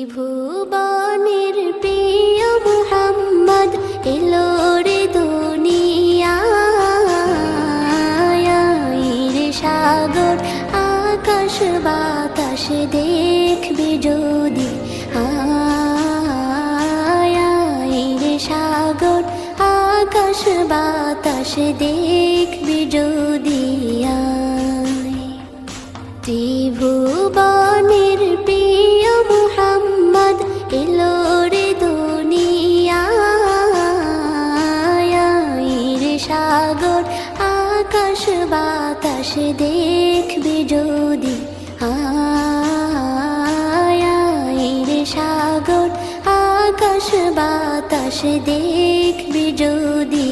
ত্রিভুবনের প্রিয় মুহাম্মদ এলো রে দুনিয়ায়, রে সাগর আকাশ বাতাস দেখবি যদি, রে সাগর আকাশ বাতাস দেখবি যদি। ত্রিভুবনের প্রিয় মুহাম্মদ এলো রে দুনিয়ায়, রে সাগর আকাশ বাতাস দেখবি যদি, রে সাগর আকাশ বাতাস দেখবি যদি।